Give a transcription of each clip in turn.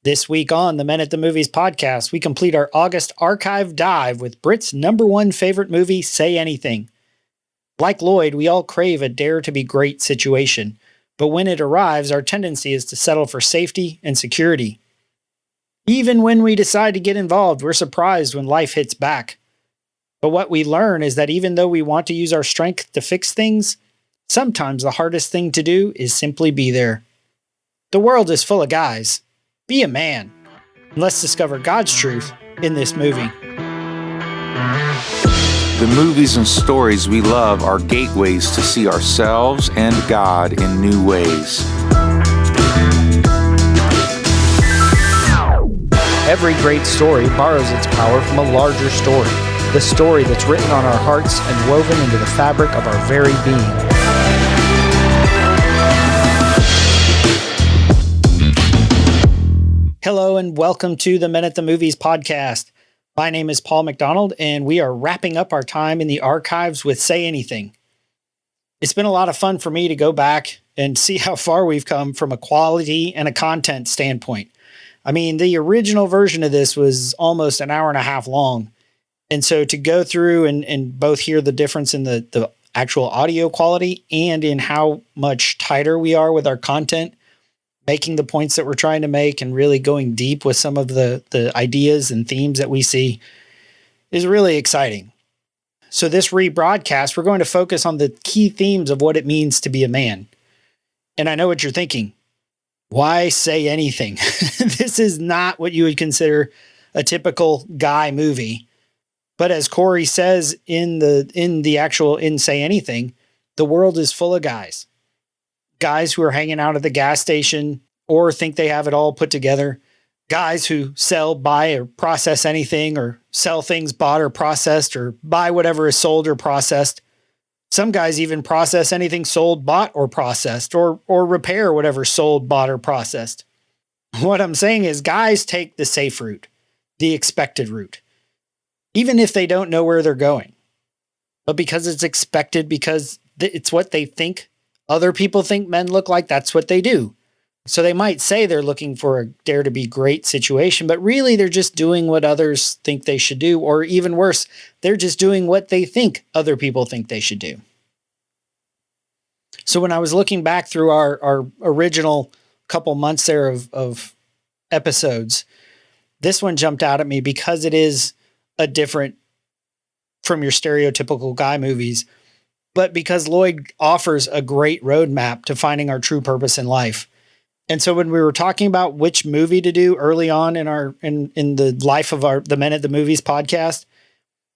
This week on the Men at the Movies podcast, we complete our August archive dive with Britt's number one favorite movie, Say Anything. Like Lloyd, we all crave a dare to be great situation, but when it arrives, our tendency is to settle for safety and security. Even when we decide to get involved, we're surprised when life hits back. But what we learn is that even though we want to use our strength to fix things, sometimes the hardest thing to do is simply be there. The world is full of guys. Be a man. And let's discover God's truth in this movie. The movies and stories we love are gateways to see ourselves and God in new ways. Every great story borrows its power from a larger story, the story that's written on our hearts and woven into the fabric of our very being. Hello and welcome to the Men at the Movies podcast. My name is Paul McDonald and we are wrapping up our time in the archives with Say Anything. It's been a lot of fun for me to go back and see how far we've come from a quality and a content standpoint. I mean, the original version of this was almost an hour and a half long. And so to go through and both hear the difference in the actual audio quality and in how much tighter we are with our content, making the points that we're trying to make and really going deep with some of the ideas and themes that we see is really exciting. So this rebroadcast, we're going to focus on the key themes of what it means to be a man. And I know what you're thinking. Why say anything? This is not what you would consider a typical guy movie. But as Corey says in Say Anything, the world is full of guys. Guys who are hanging out at the gas station or think they have it all put together. Guys who sell, buy, or process anything, or sell things bought or processed, or buy whatever is sold or processed. Some guys even process anything sold, bought, or processed, or repair whatever sold, bought, or processed. What I'm saying is guys take the safe route, the expected route, even if they don't know where they're going. But because it's expected, because it's what they think other people think men look like, that's what they do. So they might say they're looking for a dare to be great situation, but really they're just doing what others think they should do. Or even worse, they're just doing what they think other people think they should do. So when I was looking back through our original couple months there of episodes, this one jumped out at me because it is a different from your stereotypical guy movies, but because Lloyd offers a great roadmap to finding our true purpose in life. And so when we were talking about which movie to do early on in the life of the Men at the Movies podcast,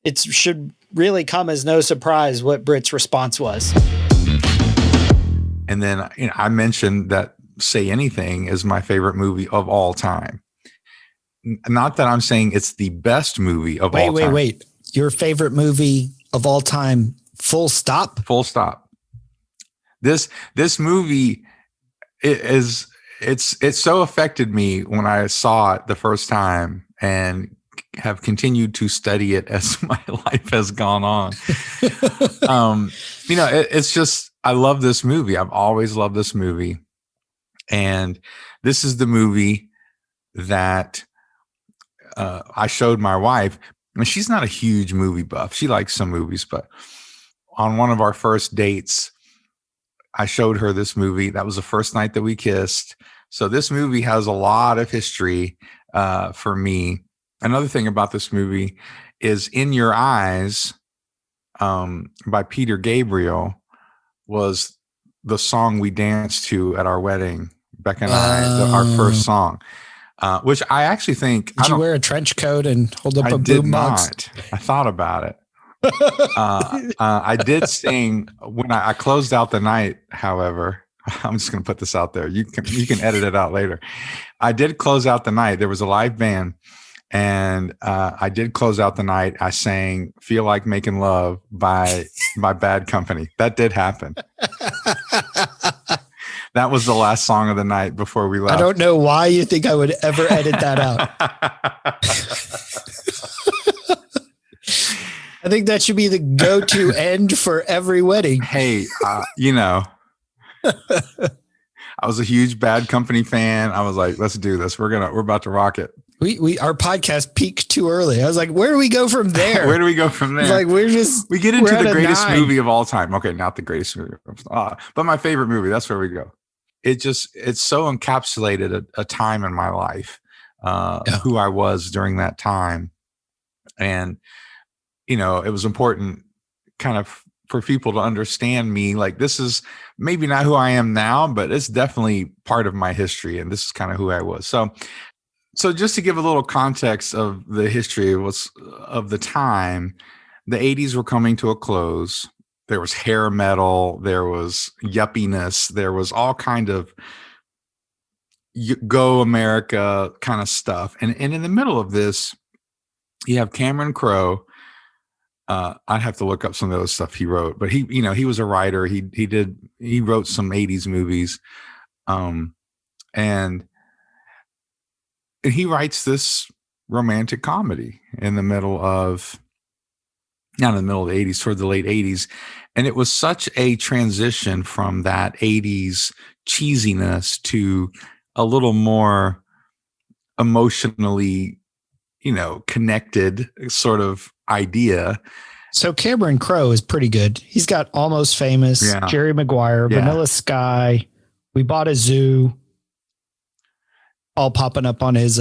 it should really come as no surprise what Britt's response was. And then I mentioned that Say Anything is my favorite movie of all time. Not that I'm saying it's the best movie of all time. Wait. Your favorite movie of all time, full stop? Full stop. This movie it's so affected me when I saw it the first time and have continued to study it as my life has gone on. It's just, I love this movie. I've always loved this movie. And this is the movie that I showed my wife. I mean, she's not a huge movie buff. She likes some movies, but on one of our first dates, I showed her this movie. That was the first night that we kissed. So this movie has a lot of history for me. Another thing about this movie is In Your Eyes by Peter Gabriel was the song we danced to at our wedding. Becca and I, our first song. Which I actually think. Did you wear a trench coat and hold up a boom box? I thought about it. I did sing when I closed out the night. However, I'm just going to put this out there. You can edit it out later. I did close out the night. There was a live band, and I did close out the night. I sang "Feel Like Making Love" by Bad Company. That did happen. That was the last song of the night before we left. I don't know why you think I would ever edit that out. I think that should be the go-to end for every wedding. Hey, I was a huge Bad Company fan. I was like, let's do this. We're about to rock it. Our podcast peaked too early. I was like, where do we go from there? Where do we go from there? Like we get into the greatest movie of all time. Okay, not the greatest movie, but my favorite movie. That's where we go. It's so encapsulated a time in my life, who I was during that time. And, it was important kind of for people to understand me. Like, this is maybe not who I am now, but it's definitely part of my history. And this is kind of who I was. So just to give a little context of the history of the time, the 80s were coming to a close. There was hair metal, there was yuppiness, there was all kind of go America kind of stuff. And in the middle of this, you have Cameron Crowe. I'd have to look up some of those stuff he wrote, but he was a writer. He wrote some 80s movies. And he writes this romantic comedy not in the middle of the 80s, toward the late 80s. And it was such a transition from that 80s cheesiness to a little more emotionally, connected sort of idea. So Cameron Crowe is pretty good. He's got Almost Famous, Jerry Maguire, Vanilla Sky, We Bought a Zoo, all popping up on his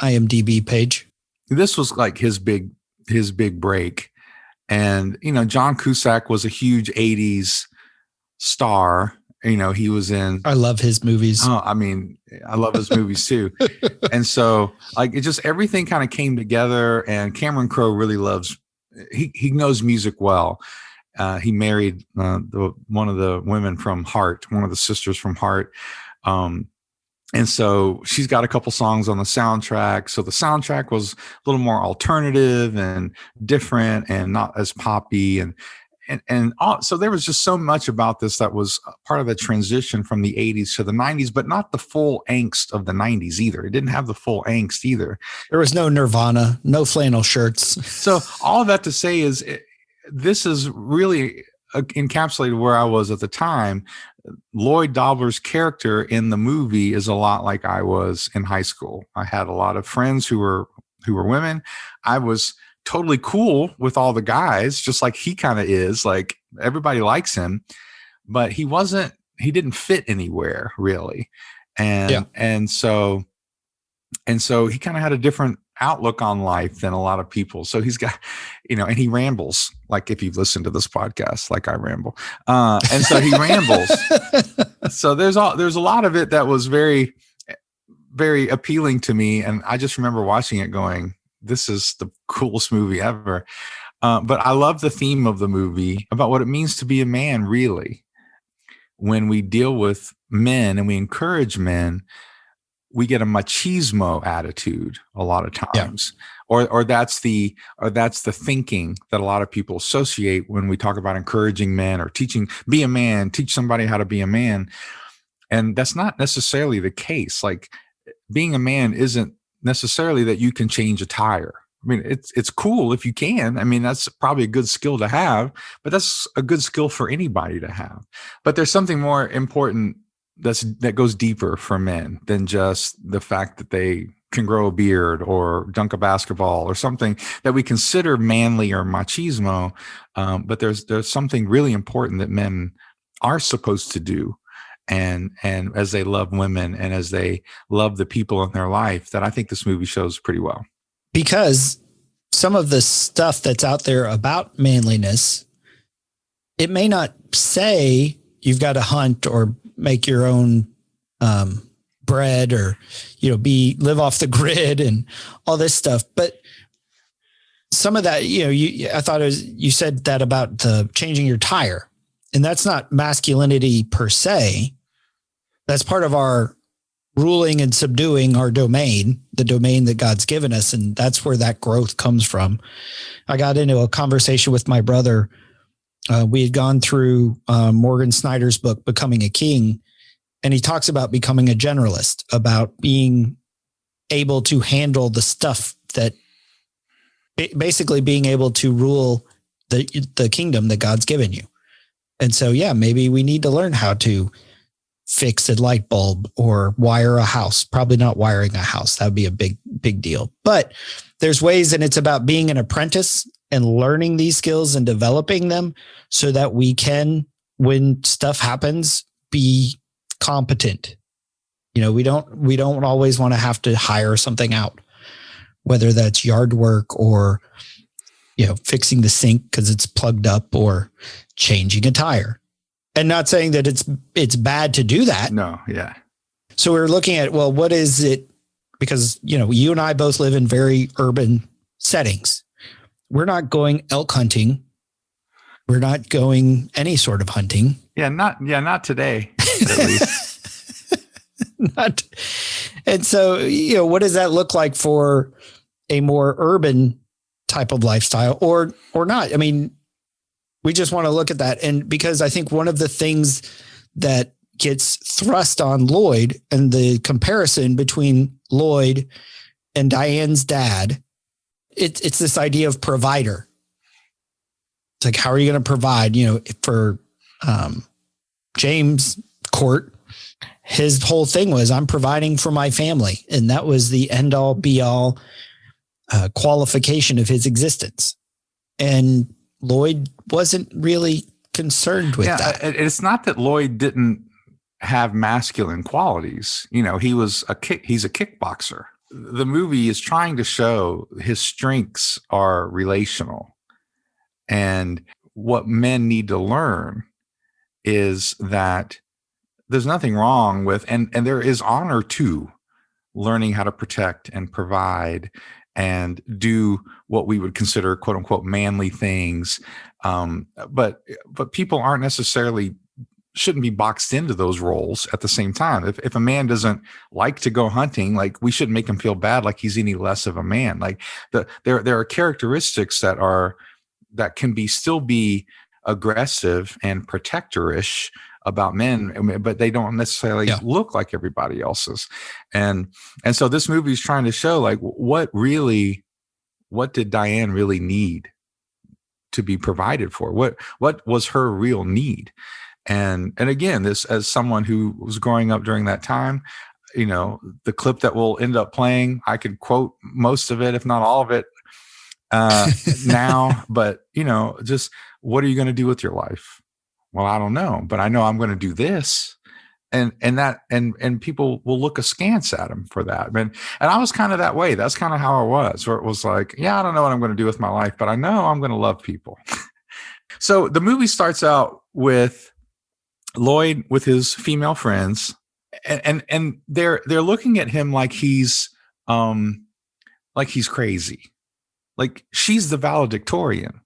IMDb page. This was like his big break. And, John Cusack was a huge 80s star. He was in. I love his movies. Oh, I mean, I love his movies too. And so, like, it just everything kind of came together. And Cameron Crowe really he knows music well. He married one of the women from Heart, one of the sisters from Heart. And so she's got a couple songs on the soundtrack. So the soundtrack was a little more alternative and different and not as poppy. So there was just so much about this that was part of the transition from the 80s to the 90s, but not the full angst of the 90s either. It didn't have the full angst either. There was no Nirvana, no flannel shirts. So all of that to say is this is really encapsulated where I was at the time. Lloyd Dobler's character in the movie is a lot like I was in high school. I had a lot of friends who were women. I was totally cool with all the guys, just like he kind of is. Like, everybody likes him, but he didn't fit anywhere really. And so he kind of had a different outlook on life than a lot of people. So he's got, and he rambles, like if you've listened to this podcast, like I ramble. And so he rambles. So there's a lot of it that was very, very appealing to me. And I just remember watching it going, this is the coolest movie ever. But I love the theme of the movie about what it means to be a man, really. When we deal with men and we encourage men, we get a machismo attitude a lot of times, or that's the thinking that a lot of people associate when we talk about encouraging men or teaching, be a man, teach somebody how to be a man. And that's not necessarily the case. Like, being a man isn't necessarily that you can change a tire. I mean, it's cool if you can. I mean, that's probably a good skill to have, but that's a good skill for anybody to have. But there's something more important that goes deeper for men than just the fact that they can grow a beard or dunk a basketball or something that we consider manly or machismo. But there's something really important that men are supposed to do. And as they love women and as they love the people in their life, that I think this movie shows pretty well. Because some of the stuff that's out there about manliness, it may not say you've got to hunt or make your own bread or, live off the grid and all this stuff. But some of that, I thought you said that about the changing your tire, and that's not masculinity per se. That's part of our ruling and subduing our domain, the domain that God's given us. And that's where that growth comes from. I got into a conversation with my brother. We had gone through Morgan Snyder's book, Becoming a King. And he talks about becoming a generalist, about being able to handle the stuff that basically being able to rule the kingdom that God's given you. And so, maybe we need to learn how to fix a light bulb or wire a house. Probably not wiring a house. That would be a big deal. But there's ways, and it's about being an apprentice and learning these skills and developing them so that we can, when stuff happens, be competent. We don't always want to have to hire something out, whether that's yard work or, fixing the sink because it's plugged up or changing a tire. And not saying that it's bad to do that. No. Yeah. So we're looking at, well, what is it? Because, you and I both live in very urban settings. We're not going elk hunting. We're not going any sort of hunting. Not today, at least. And so, what does that look like for a more urban type of lifestyle or not? I mean, we just want to look at that. And because I think one of the things that gets thrust on Lloyd and the comparison between Lloyd and Diane's dad, it's this idea of provider. It's like, how are you going to provide, for James Court? His whole thing was, I'm providing for my family. And that was the end all be all qualification of his existence. And Lloyd wasn't really concerned with that. It's not that Lloyd didn't have masculine qualities. He's a kickboxer. The movie is trying to show his strengths are relational. And what men need to learn is that there's nothing wrong with, and there is honor to learning how to protect and provide and do what we would consider quote unquote manly things. But people aren't necessarily shouldn't be boxed into those roles at the same time. If a man doesn't like to go hunting, like we shouldn't make him feel bad like he's any less of a man. Like there are characteristics that can still be aggressive and protectorish about men, but they don't necessarily look like everybody else's. And so this movie is trying to show like what did Diane really need to be provided for? What was her real need? And again, this, as someone who was growing up during that time, the clip that we'll end up playing, I could quote most of it, if not all of it, now, but just what are you going to do with your life? Well, I don't know, but I know I'm going to do this. And people will look askance at him for that. And I was kind of that way. That's kind of how I was, where it was like, I don't know what I'm going to do with my life, but I know I'm going to love people. So the movie starts out with Lloyd with his female friends, and they're looking at him like he's crazy. Like she's the valedictorian.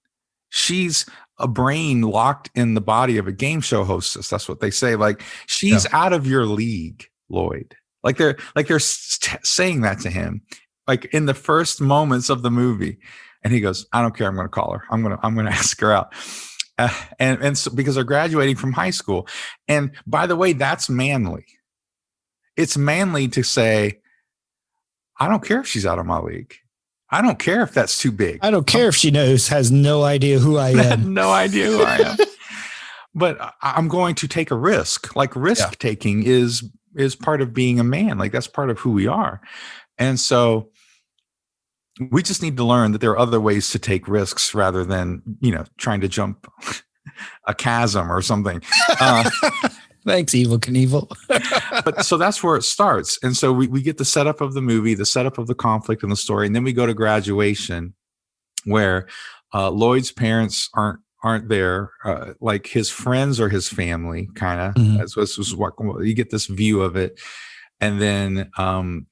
She's a brain locked in the body of a game show hostess. That's what they say. Like she's out of your league, Lloyd. Like they're saying that to him, like in the first moments of the movie. And he goes, I don't care. I'm going to call her. I'm going to ask her out. And so, because they're graduating from high school. And by the way, that's manly. It's manly to say, I don't care if she's out of my league. I don't care if that's too big. I don't care if she has no idea who I am. No idea who I am. But I'm going to take a risk. Like risk taking is part of being a man. Like that's part of who we are. And so we just need to learn that there are other ways to take risks rather than, trying to jump a chasm or something. Thanks, Evel Knievel. But so that's where it starts. And so we get the setup of the movie, the setup of the conflict and the story. And then we go to graduation where Lloyd's parents aren't there. Like his friends or his family, kind of. Mm-hmm. That's what you get this view of it. And then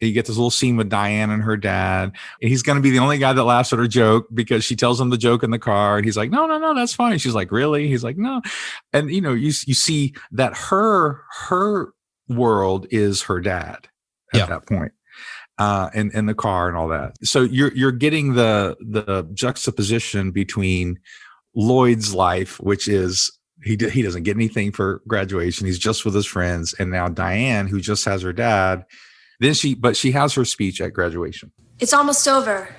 you get this little scene with Diane and her dad. He's going to be the only guy that laughs at her joke because she tells him the joke in the car. And he's like, no, that's funny. She's like, really? He's like, no. And, you see that her world is her dad at that point, in the car and all that. So you're getting the juxtaposition between Lloyd's life, which is, he doesn't get anything for graduation. He's just with his friends. And now Diane, who just has her dad, but she has her speech at graduation. It's almost over.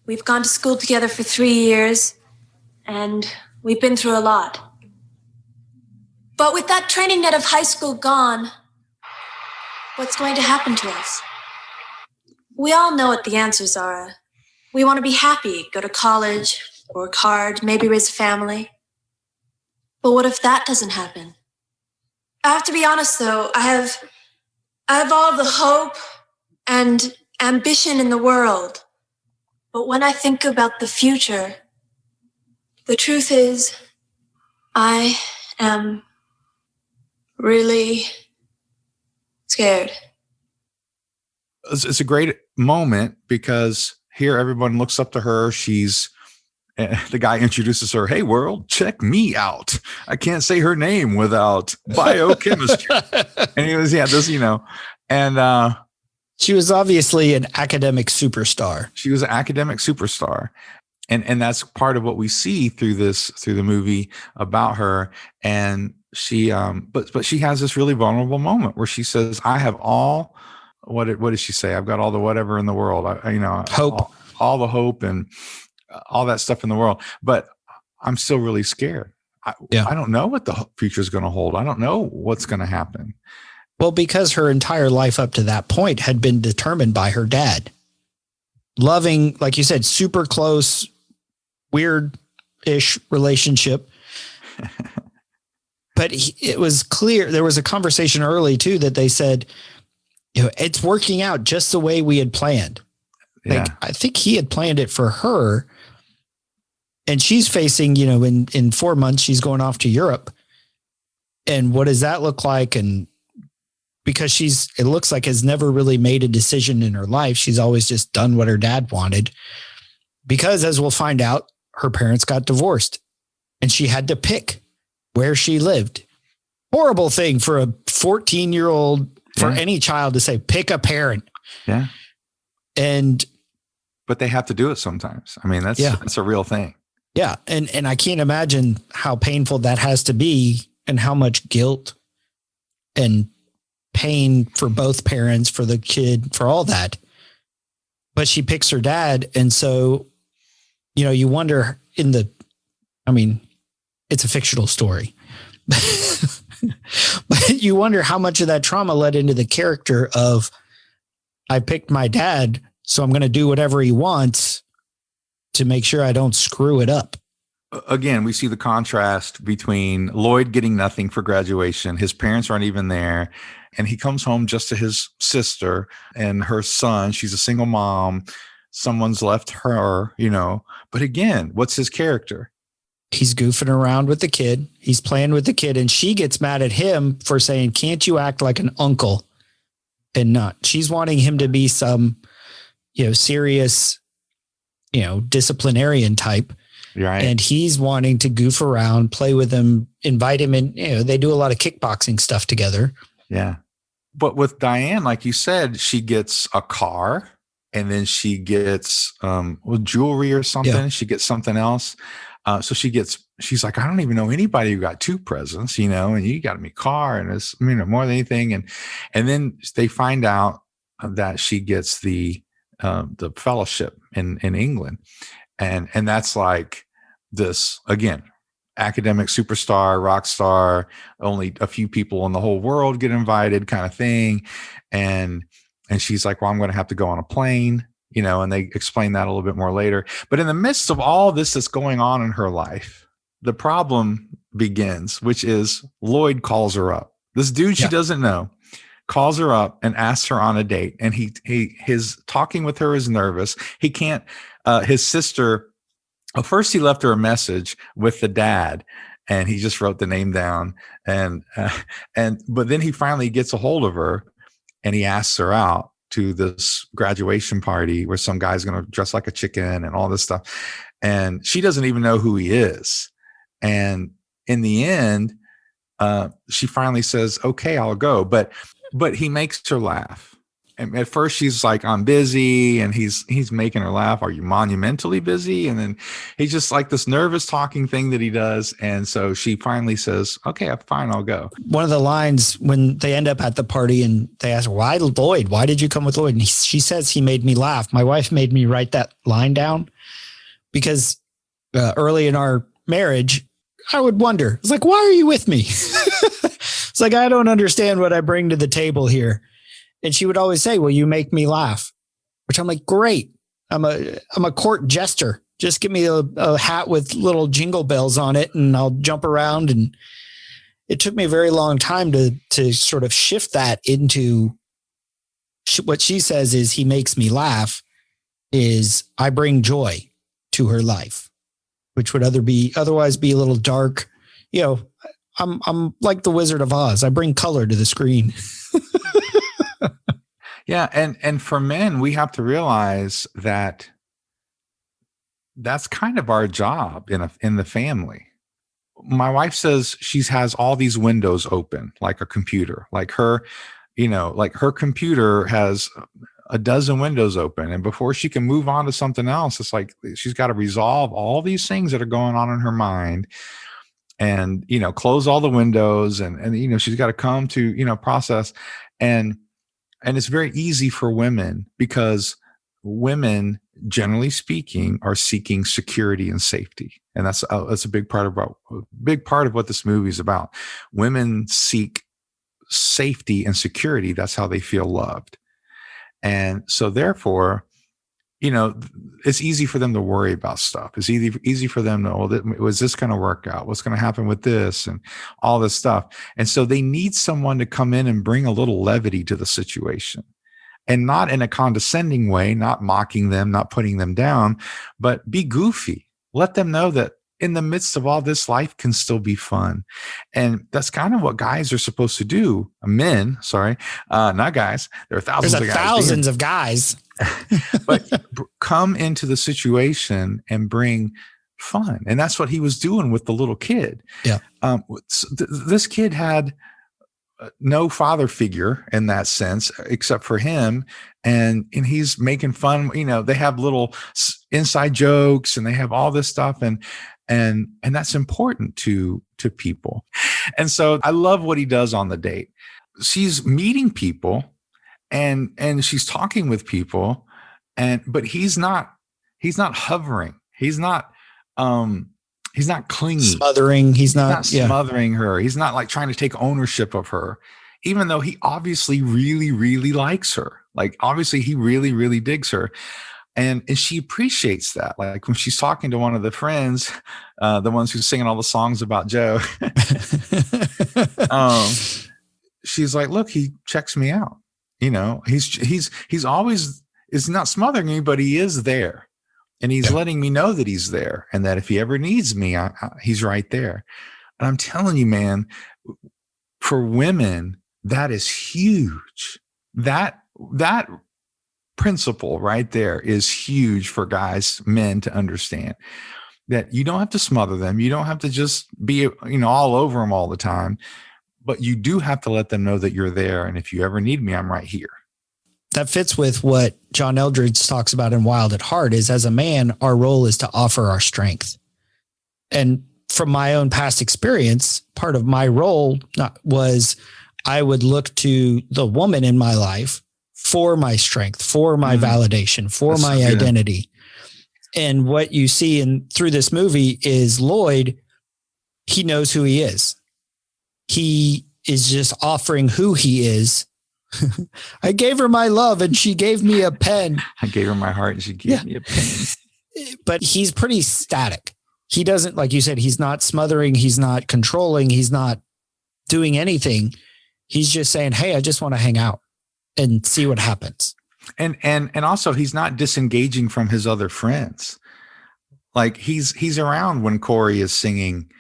We've gone to school together for 3 years, and we've been through a lot. But with that training net of high school gone, what's going to happen to us? We all know what the answers are. We want to be happy, go to college, work hard, maybe raise a family. But what if that doesn't happen? I have to be honest, though. I have all the hope and ambition in the world. But when I think about the future, the truth is, I am really scared. It's a great moment because here everyone looks up to her. The guy introduces her. Hey, world, check me out. I can't say her name without biochemistry. And he was, and she was obviously an academic superstar. She was an academic superstar. And that's part of what we see through the movie about her. And she, but she has this really vulnerable moment where she says, I have all, what did she say? I've got all the whatever in the world. Hope, all the hope and all that stuff in the world, but I'm still really scared. I don't know what the future is going to hold. I don't know what's going to happen. Well, because her entire life up to that point had been determined by her dad. Loving, like you said, super close, weird-ish relationship. But it was clear, there was a conversation early too that they said, it's working out just the way we had planned. Yeah. Like, I think he had planned it for her. And she's facing, in 4 months, she's going off to Europe. And what does that look like? And because it looks like has never really made a decision in her life. She's always just done what her dad wanted. Because as we'll find out, her parents got divorced and she had to pick where she lived. Horrible thing for a 14-year-old, for any child to say, pick a parent. Yeah. But they have to do it sometimes. I mean, that's a real thing. Yeah. And I can't imagine how painful that has to be and how much guilt and pain for both parents, for the kid, for all that. But she picks her dad. And so, you wonder it's a fictional story, but you wonder how much of that trauma led into the character of, I picked my dad, so I'm going to do whatever he wants to make sure I don't screw it up. Again, we see the contrast between Lloyd getting nothing for graduation. His parents aren't even there. And he comes home just to his sister and her son. She's a single mom. Someone's left her, But again, what's his character? He's goofing around with the kid. He's playing with the kid. And she gets mad at him for saying, can't you act like an uncle and not? She's wanting him to be some, serious, disciplinarian type. Right. And he's wanting to goof around, play with him, invite him in. They do a lot of kickboxing stuff together. Yeah. But with Diane, like you said, she gets a car and then she gets jewelry or something. Yeah. She gets something else. So she's like, I don't even know anybody who got two presents, and you got me a car and it's, more than anything. And then they find out that she gets the fellowship in England. And that's like this, again, academic superstar, rock star, only a few people in the whole world get invited kind of thing. And she's like, well, I'm going to have to go on a plane, and they explain that a little bit more later. But in the midst of all this that's going on in her life, the problem begins, which is Lloyd calls her up. This dude she doesn't know calls her up and asks her on a date. And his talking with her is nervous. He can't, his sister, first he left her a message with the dad and he just wrote the name down. But then he finally gets a hold of her and he asks her out to this graduation party where some guy's going to dress like a chicken and all this stuff. And she doesn't even know who he is. And in the end, she finally says, okay, I'll go. But he makes her laugh. And at first she's like, I'm busy. And he's making her laugh. Are you monumentally busy? And then he's just like this nervous talking thing that he does. And so she finally says, okay, fine, I'll go. One of the lines when they end up at the party and they ask, why Lloyd? Why did you come with Lloyd? And she says, he made me laugh. My wife made me write that line down because early in our marriage, I would wonder, it's like, why are you with me? It's like, I don't understand what I bring to the table here. And she would always say, well, you make me laugh, which I'm like, great. I'm a court jester. Just give me a hat with little jingle bells on it and I'll jump around. And it took me a very long time to sort of shift that into what she says is he makes me laugh, is I bring joy to her life, which would otherwise be a little dark. You know, I'm like the Wizard of Oz. I bring color to the screen. Yeah. And for men, we have to realize that that's kind of our job in the family. My wife says she has all these windows open, like a computer, like her computer has a dozen windows open. And before she can move on to something else, it's like she's got to resolve all these things that are going on in her mind and, close all the windows and she's got to come to, process. And it's very easy for women because women, generally speaking, are seeking security and safety. And that's a big part of what this movie is about. Women seek safety and security. That's how they feel loved. And so therefore, it's easy for them to worry about stuff. It's easy for them to, was this going to work out? What's going to happen with this and all this stuff? And so they need someone to come in and bring a little levity to the situation, and not in a condescending way, not mocking them, not putting them down, but be goofy. Let them know that in the midst of all this, life can still be fun. And that's kind of what guys are supposed to do. Men, sorry, not guys. There are thousands of guys. But come into the situation and bring fun. And that's what he was doing with the little kid. Yeah. This kid had no father figure in that sense, except for him. And he's making fun, they have little inside jokes and they have all this stuff. And that's important to people. And so I love what he does on the date. She's meeting people and she's talking with people, but he's not hovering. He's not clingy, smothering. He's not smothering her. He's not like trying to take ownership of her, even though he obviously really, really likes her. Like obviously he really, really digs her. And she appreciates that. Like when she's talking to one of the friends, the ones who's singing all the songs about Joe, she's like, look, he checks me out. He's always is not smothering me, but he is there. And he's letting me know that he's there and that if he ever needs me, he's right there. And I'm telling you, man, for women, that is huge. That principle right there is huge for men to understand, that you don't have to smother them. You don't have to just be, all over them all the time, but you do have to let them know that you're there. And if you ever need me, I'm right here. That fits with what John Eldredge talks about in Wild at Heart, is as a man, our role is to offer our strength. And from my own past experience, part of my role was I would look to the woman in my life for my strength, for my validation, for my identity. And what you see through this movie is Lloyd, he knows who he is. He is just offering who he is. I gave her my love and she gave me a pen. I gave her my heart and she gave me a pen. But he's pretty static. He doesn't, like you said, he's not smothering. He's not controlling. He's not doing anything. He's just saying, hey, I just want to hang out and see what happens. And also he's not disengaging from his other friends. Like he's around when Corey is singing,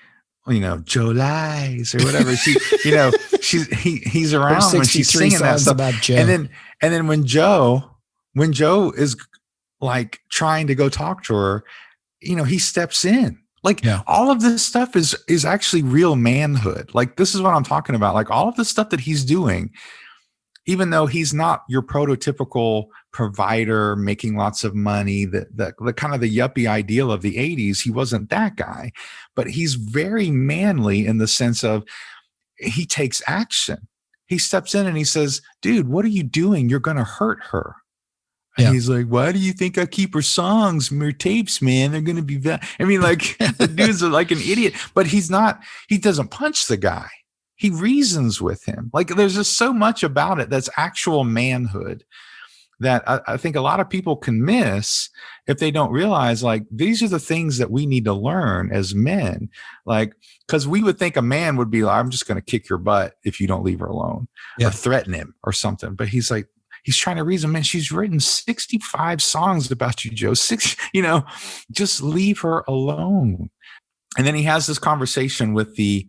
Joe lies or whatever. He's around when she's singing that stuff. About Joe. And then when Joe is like trying to go talk to her, he steps in. Like all of this stuff is actually real manhood. Like this is what I'm talking about. Like all of the stuff that he's doing, even though he's not your prototypical provider making lots of money, the kind of the yuppie ideal of the 80s, he wasn't that guy, but he's very manly in the sense of he takes action. He steps in and he says, dude, what are you doing? You're going to hurt her. And he's like, why do you think I keep her songs, her tapes, man? They're going to be, the dude's like an idiot, but he doesn't punch the guy. he reasons with him. Like there's just so much about it that's actual manhood that I think a lot of people can miss if they don't realize, like, these are the things that we need to learn as men. Like, because we would think a man would be like, I'm just going to kick your butt if you don't leave her alone, or threaten him or something. But he's like, he's trying to reason, man, she's written 65 songs about you, Joe. Just leave her alone. And then he has this conversation with the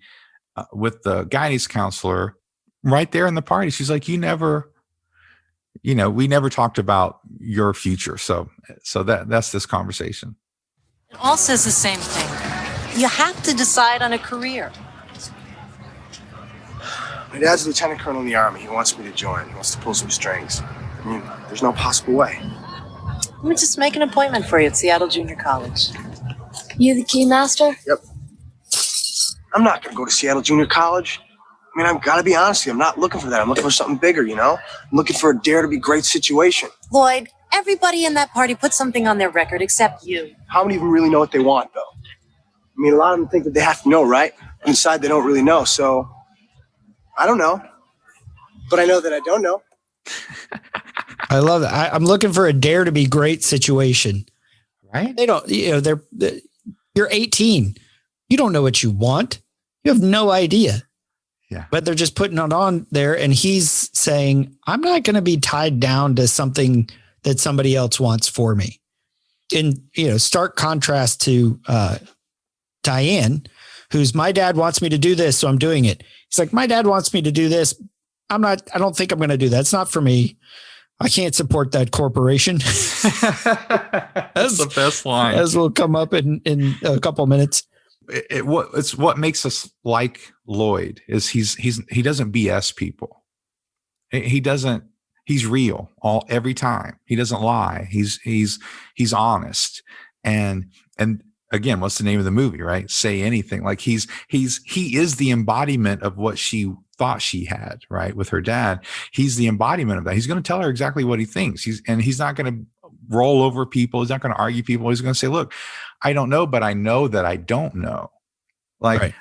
guidance counselor right there in the party. She's like, we never talked about your future. So that's this conversation. It all says the same thing. You have to decide on a career. My dad's a lieutenant colonel in the Army. He wants me to join. He wants to pull some strings. I mean, there's no possible way. Let me just make an appointment for you at Seattle Junior College. You the key master? Yep. I'm not going to go to Seattle Junior College. I mean, I've got to be honest with you. I'm not looking for that. I'm looking for something bigger, I'm looking for a dare to be great situation. Lloyd, everybody in that party put something on their record except you. How many of them really know what they want, though? I mean, a lot of them think that they have to know, right? But inside, they don't really know. So, I don't know. But I know that I don't know. I love it. I'm looking for a dare to be great situation. Right? They don't, you're 18. You don't know what you want. You have no idea. Yeah. But they're just putting it on there. And he's saying, I'm not going to be tied down to something that somebody else wants for me. In, stark contrast to Diane, who's, my dad wants me to do this, so I'm doing it. He's like, my dad wants me to do this. I don't think I'm going to do that. It's not for me. I can't support that corporation. That's the best line. As will come up in a couple of minutes. It's what makes us like Lloyd is he doesn't BS people. He's real every time. He doesn't lie. He's honest. And again, what's the name of the movie, right? Say Anything. Like he is the embodiment of what she thought she had, right? With her dad. He's the embodiment of that. He's going to tell her exactly what he thinks. He's not going to roll over people. He's not going to argue people. He's going to say, look, I don't know, but I know that I don't know. Like, right.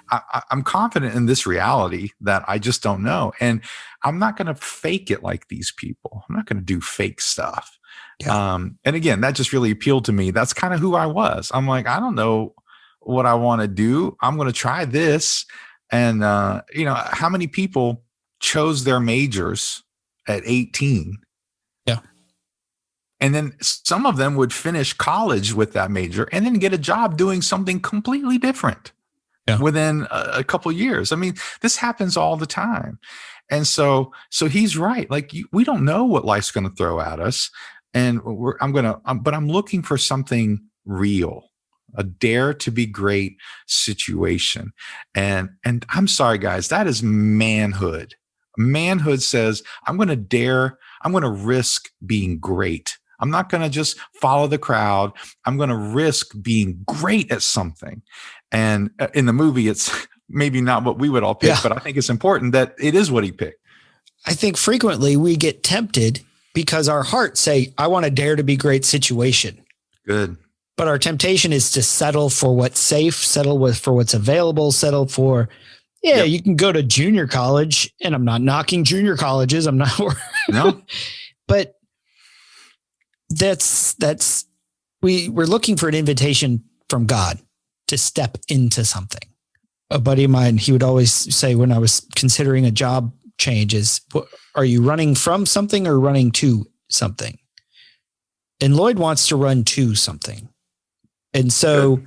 I'm confident in this reality that I just don't know. And I'm not going to fake it like these people. I'm not going to do fake stuff. Yeah. And again, that just really appealed to me. That's kind of who I was. I'm like, I don't know what I want to do. I'm going to try this. And, how many people chose their majors at 18? Yeah. And then some of them would finish college with that major and then get a job doing something completely different within a couple of years. I mean, this happens all the time. And so he's right. Like we don't know what life's going to throw at us. And I'm looking for something real, a dare to be great situation. And I'm sorry, guys, that is manhood. Manhood says, I'm going to risk being great. I'm not going to just follow the crowd. I'm going to risk being great at something. And in the movie, it's maybe not what we would all pick, but I think it's important that it is what he picked. I think frequently we get tempted because our hearts say, I want a dare to be great situation. Good. But our temptation is to settle for what's safe, for what's available, settle for, you can go to junior college, and I'm not knocking junior colleges. I'm not. No. But we're looking for an invitation from God to step into something. A buddy of mine, he would always say when I was considering a job change is, are you running from something or running to something? And Lloyd wants to run to something. And so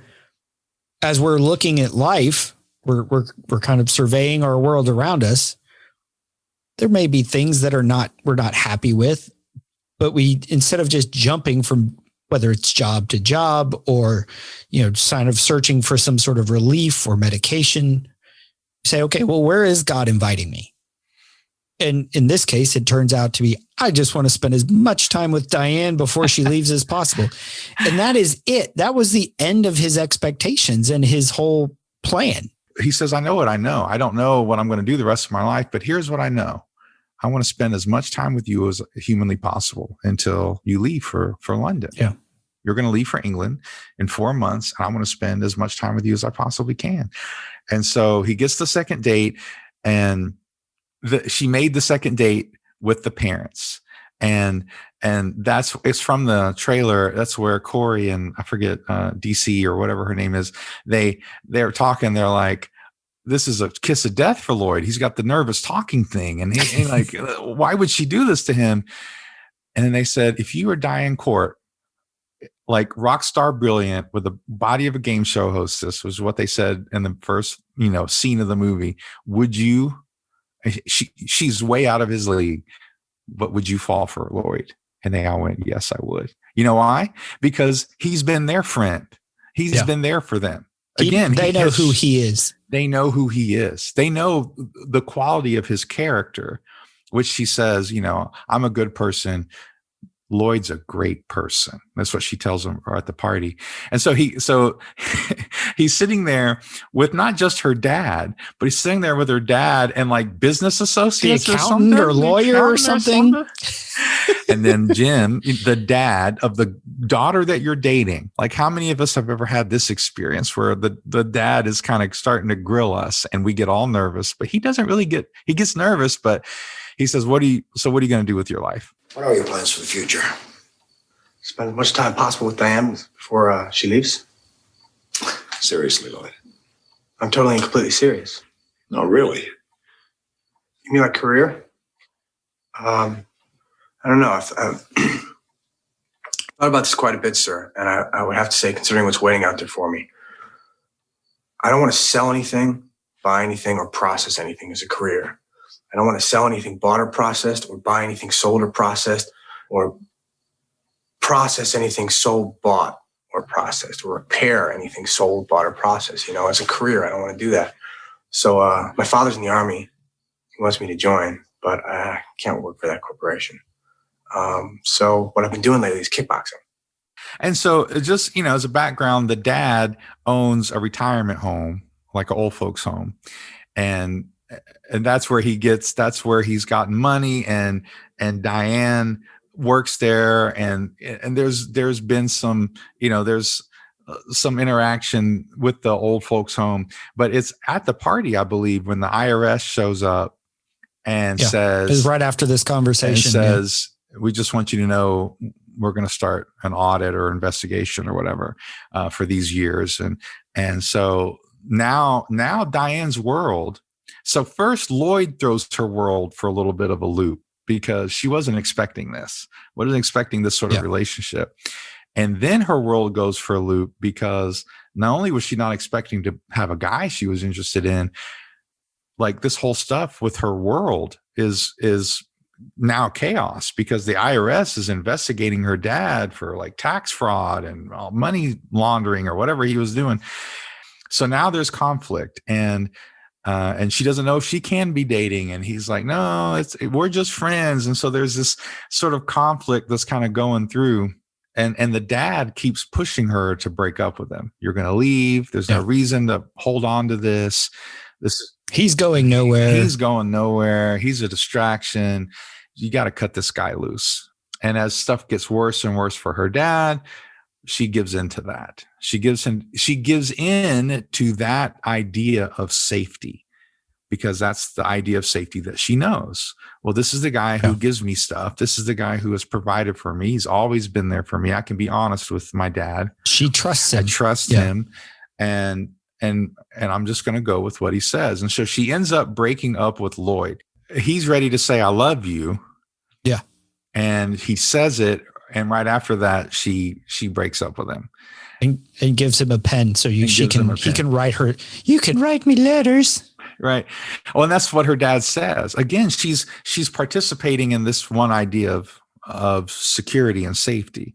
as we're looking at life, we're kind of surveying our world around us. There may be things that we're not happy with, but instead of just jumping from whether it's job to job or, kind of searching for some sort of relief or medication, say, okay, well, where is God inviting me? And in this case, it turns out to be, I just want to spend as much time with Diane before she leaves as possible. And that is it. That was the end of his expectations and his whole plan. He says, I know what I know. I don't know what I'm going to do the rest of my life, but here's what I know. I want to spend as much time with you as humanly possible until you leave for London. Yeah. You're going to leave for England in 4 months, and I want to spend as much time with you as I possibly can. And so he gets the second date, and she made the second date with the parents. And it's from the trailer. That's where Corey and I forget, DC or whatever her name is. They're talking. They're like, this is a kiss of death for Lloyd. He's got the nervous talking thing. And he like, why would she do this to him? And then they said, if you were Diane Court, like rock star brilliant with the body of a game show hostess, was what they said in the first, scene of the movie. Would you, she's way out of his league, but would you fall for Lloyd? And they all went, yes, I would. You know why? Because he's been their friend. He's been there for them. Again, they know who he is. They know who he is. They know the quality of his character, which she says, I'm a good person. Lloyd's a great person. That's what she tells him at the party. And so he's sitting there with not just her dad, but he's sitting there with her dad and like business associates, the accountant or lawyer or something. And then Jim, the dad of the daughter that you're dating. Like, how many of us have ever had this experience where the dad is kind of starting to grill us and we get all nervous, but he doesn't really he gets nervous, but he says, what are you going to do with your life? What are your plans for the future? Spend as much time possible with Diane before she leaves. Seriously, Lloyd? I'm totally and completely serious. No, really? You mean like career? I don't know. I've thought about this quite a bit, sir. And I would have to say, considering what's waiting out there for me, I don't want to sell anything, buy anything, or process anything as a career. I don't want to sell anything bought or processed, or buy anything sold or processed, or process anything sold, bought, or processed, or repair anything sold, bought, or processed. As a career, I don't want to do that. So my father's in the Army. He wants me to join, but I can't work for that corporation. So what I've been doing lately is kickboxing. And so just, as a background, the dad owns a retirement home, like an old folks home. And that's where he's gotten money, and Diane works there. And there's been some, there's some interaction with the old folks home, but it's at the party, I believe, when the IRS shows up and says, it was right after this conversation, says, we just want you to know we're going to start an audit or investigation or whatever for these years. And so now Diane's world. So first Lloyd throws her world for a little bit of a loop because she wasn't expecting this. Wasn't expecting this sort of relationship. And then her world goes for a loop because not only was she not expecting to have a guy she was interested in, like this whole stuff with her world is now chaos because the IRS is investigating her dad for like tax fraud and money laundering or whatever he was doing. So now there's conflict, and she doesn't know if she can be dating. And he's like, no, we're just friends. And so there's this sort of conflict that's kind of going through. And the dad keeps pushing her to break up with him. You're going to leave. There's no reason to hold on to this. He's going nowhere. He's going nowhere. He's a distraction. You got to cut this guy loose. And as stuff gets worse and worse for her dad, she gives into that. She gives in to that idea of safety, because that's the idea of safety that she knows. Well, this is the guy who gives me stuff. This is the guy who has provided for me. He's always been there for me. I can be honest with my dad. She trusts him. I trust him. And I'm just going to go with what he says. And so she ends up breaking up with Lloyd. He's ready to say, I love you. Yeah. And he says it. And right after that, she breaks up with him and gives him a pen. So he can write her. You can write me letters. Right. Well, and that's what her dad says. Again, she's participating in this one idea of security and safety,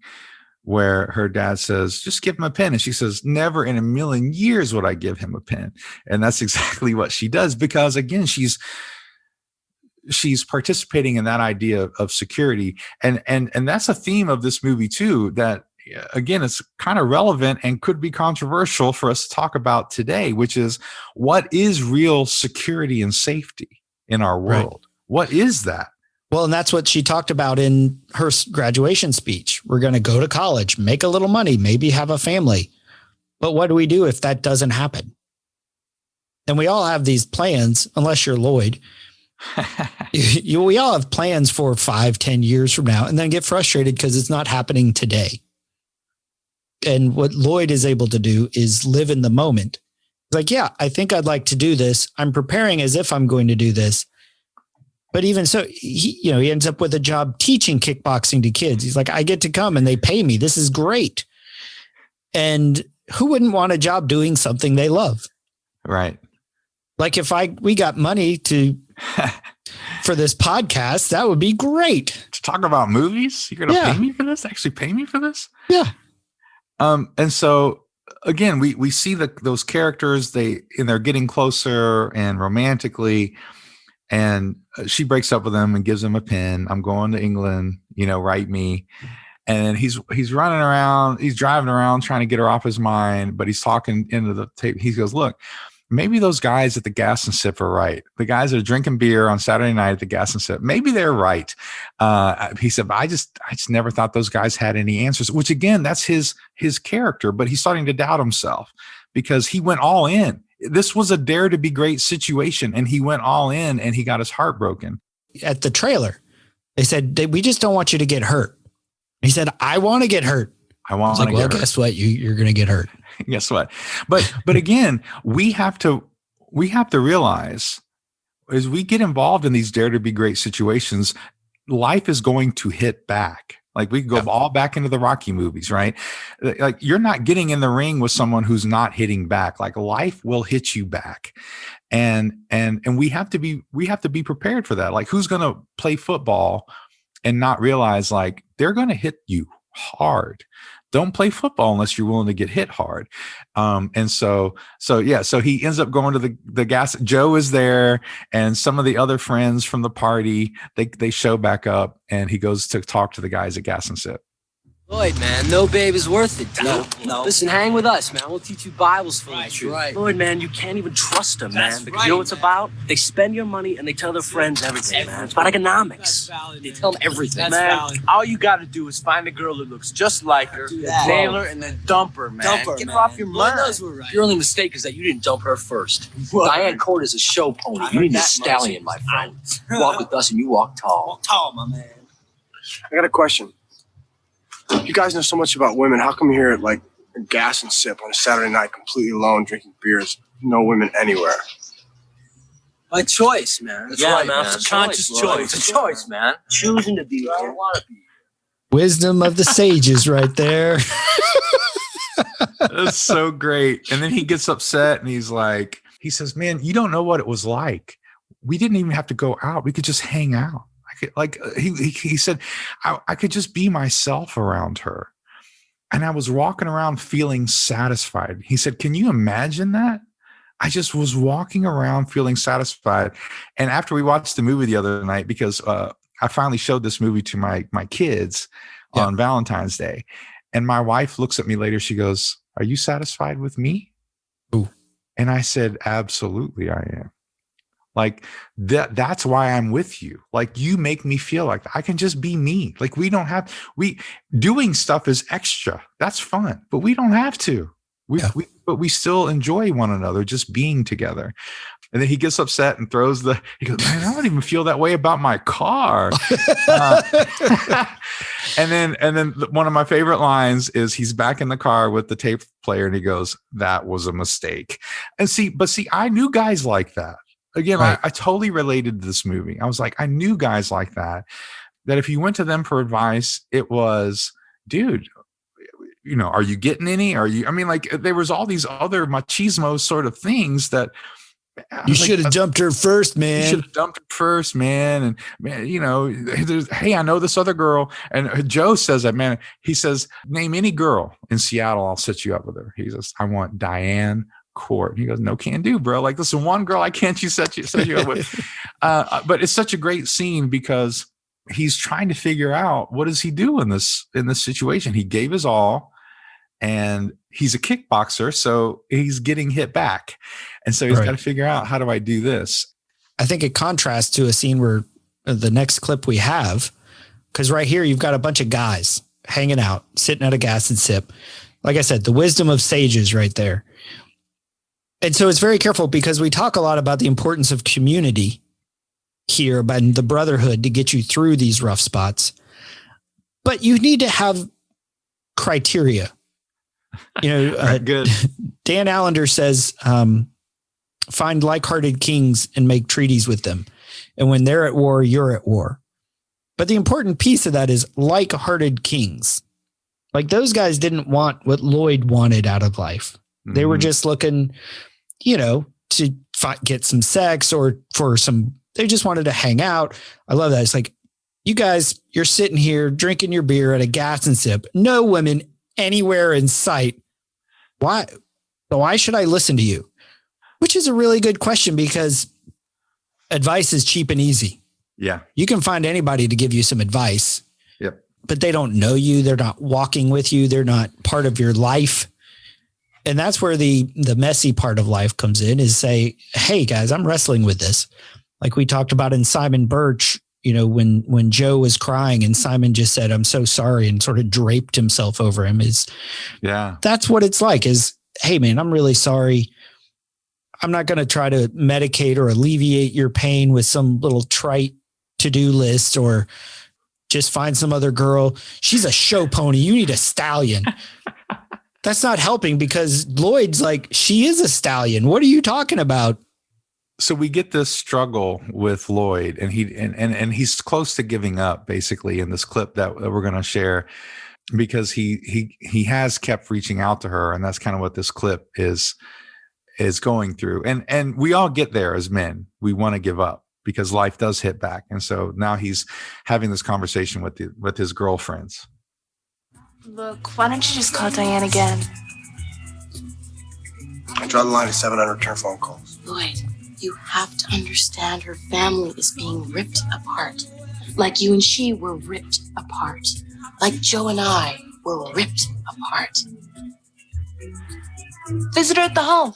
where her dad says, just give him a pen. And she says, never in a million years would I give him a pen. And that's exactly what she does, because again, she's participating in that idea of security. And that's a theme of this movie too, that again, it's kind of relevant and could be controversial for us to talk about today, which is, what is real security and safety in our world? Right. What is that? Well, and that's what she talked about in her graduation speech. We're going to go to college, make a little money, maybe have a family. But what do we do if that doesn't happen? And we all have these plans, unless you're Lloyd. We all have plans for 5-10 years from now, and then get frustrated because it's not happening today. And what Lloyd is able to do is live in the moment. Like, yeah, I think I'd like to do this. I'm preparing as if I'm going to do this. But even so, he ends up with a job teaching kickboxing to kids. He's like, I get to come and they pay me. This is great. And who wouldn't want a job doing something they love? Right. Like if we got money for this podcast, that would be great. To talk about movies? You're going to pay me for this? Actually pay me for this? Yeah. And so again, we see those characters, they're getting closer and romantically, and she breaks up with him and gives him a pen. I'm going to England, write me. And he's running around, he's driving around trying to get her off his mind, but he's talking into the tape. He goes, look, maybe those guys at the Gas and Sip are right. The guys that are drinking beer on Saturday night at the Gas and Sip, maybe they're right. He said, I just never thought those guys had any answers, which again, that's his character, but he's starting to doubt himself because he went all in. This was a dare to be great situation, and he went all in and he got his heart broken. At the trailer, they said, we just don't want you to get hurt. He said, I want to get hurt. I want to get hurt. Guess what? You're going to get hurt. Guess what? But again, we have to realize as we get involved in these dare to be great situations, life is going to hit back. Like we go all back into the Rocky movies, right? Like you're not getting in the ring with someone who's not hitting back. Like life will hit you back. And we have to be prepared for that. Like who's going to play football and not realize like they're going to hit you hard. Don't play football unless you're willing to get hit hard. So he ends up going to the gas. Joe is there and some of the other friends from the party, they show back up and he goes to talk to the guys at Gas and Sip. Lloyd, man, no babe is worth it, dude. No. Listen, hang with us, man. We'll teach you Bibles for Right, the truth. right. Lloyd, man, you can't even trust them, man. That's Because right, you know what it's man. about? They spend your money and they tell their friends everything, man. It's about economics. They tell them everything. Man, all you gotta do is find a girl that looks just like her, nail her, and then dump her, man. Get her off your mind. Your only mistake is that you didn't dump her first. Diane Court is a show pony. You need a stallion, my friend. You walk with us and you walk tall. Walk tall, my man. I got a question. You guys know so much about women. How come you're here at like a Gas and Sip on a Saturday night, completely alone, drinking beers, no women anywhere? My choice, man. That's right, man. It's a conscious choice. It's a choice, man. Choosing to be where you want to be. Wisdom of the sages right there. That's so great. And then he gets upset and he says, man, you don't know what it was like. We didn't even have to go out. We could just hang out. He said, I could just be myself around her. And I was walking around feeling satisfied. He said, can you imagine that? I just was walking around feeling satisfied. And after we watched the movie the other night, because I finally showed this movie to my kids on Valentine's Day. And my wife looks at me later. She goes, are you satisfied with me? Ooh. And I said, absolutely, I am. Like that's why I'm with you. Like you make me feel like I can just be me. Like doing stuff is extra. That's fun, but we don't have to. But we still enjoy one another, just being together. And then he gets upset and he goes, man, I don't even feel that way about my car. And then one of my favorite lines is he's back in the car with the tape player and he goes, that was a mistake. And see, I knew guys like that. Again, right. I totally related to this movie. I was like, I knew guys like that if you went to them for advice, it was, dude, are you getting any? There was all these other machismo sort of things that you should have dumped her first, man. You should have dumped her first, man. And man, hey, I know this other girl. And Joe says that, man, he says, name any girl in Seattle. I'll set you up with her. He says, I want Diane Court. He goes, no can do, bro. Like this is one girl I can't set you up with. But it's such a great scene because he's trying to figure out what does he do in this situation. He gave his all and he's a kickboxer, so he's getting hit back. And so he's got to figure out, how do I do this? I think it contrasts to a scene where the next clip we have, because right here you've got a bunch of guys hanging out, sitting at a Gas and Sip. Like I said, the wisdom of sages right there. And so it's very careful because we talk a lot about the importance of community here, but the brotherhood to get you through these rough spots. But you need to have criteria. Good. Dan Allender says, find like-hearted kings and make treaties with them. And when they're at war, you're at war. But the important piece of that is like-hearted kings. Like those guys didn't want what Lloyd wanted out of life. They were just looking, to get some sex or they just wanted to hang out. I love that. It's like, you guys, you're sitting here drinking your beer at a gas and sip. No women anywhere in sight. Why should I listen to you? Which is a really good question because advice is cheap and easy. Yeah. You can find anybody to give you some advice. Yep. But they don't know you. They're not walking with you. They're not part of your life. And that's where the messy part of life comes in is say, hey guys, I'm wrestling with this. Like we talked about in Simon Birch, when Joe was crying and Simon just said, I'm so sorry, and sort of draped himself over him that's what it's like is, hey man, I'm really sorry. I'm not going to try to medicate or alleviate your pain with some little trite to-do list or just find some other girl. She's a show pony. You need a stallion. That's not helping because Lloyd's like, she is a stallion. What are you talking about? So we get this struggle with Lloyd and he's close to giving up basically in this clip that we're going to share because he has kept reaching out to her. And that's kind of what this clip is going through. And we all get there as men. We want to give up because life does hit back. And so now he's having this conversation with his girlfriends. Look, why don't you just call Diane again? I draw the line at 7 unreturned phone calls. Lloyd, you have to understand her family is being ripped apart. Like you and she were ripped apart. Like Joe and I were ripped apart. Visit her at the home.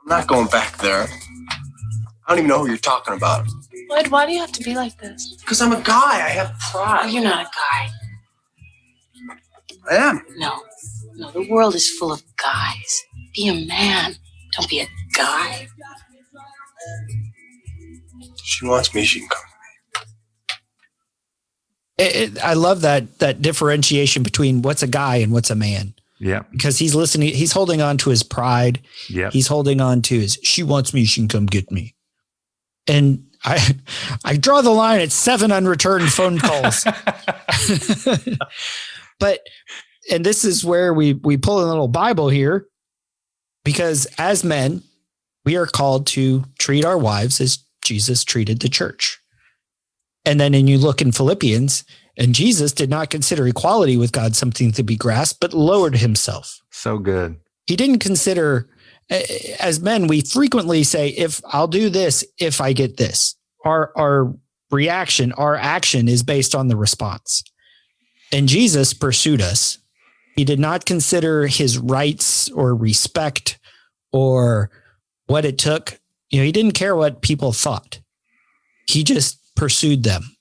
I'm not going back there. I don't even know who you're talking about. Lloyd, why do you have to be like this? Because I'm a guy. I have pride. Oh, you're not a guy. I am. No, the world is full of guys. Be a man. Don't be a guy. She wants me, she can come to me. I love that differentiation between what's a guy and what's a man. Yeah. Because he's listening. He's holding on to his pride. Yeah. He's holding on to his, she wants me, she can come get me. And I draw the line at 7 unreturned phone calls. And this is where we pull a little Bible here, because as men, we are called to treat our wives as Jesus treated the church. And then you look in Philippians, and Jesus did not consider equality with God something to be grasped, but lowered himself. So good. He didn't consider, as men, we frequently say, if I'll do this, if I get this. Our reaction, our action is based on the response. And Jesus pursued us. He did not consider his rights or respect or what it took. He didn't care what people thought. He just pursued them.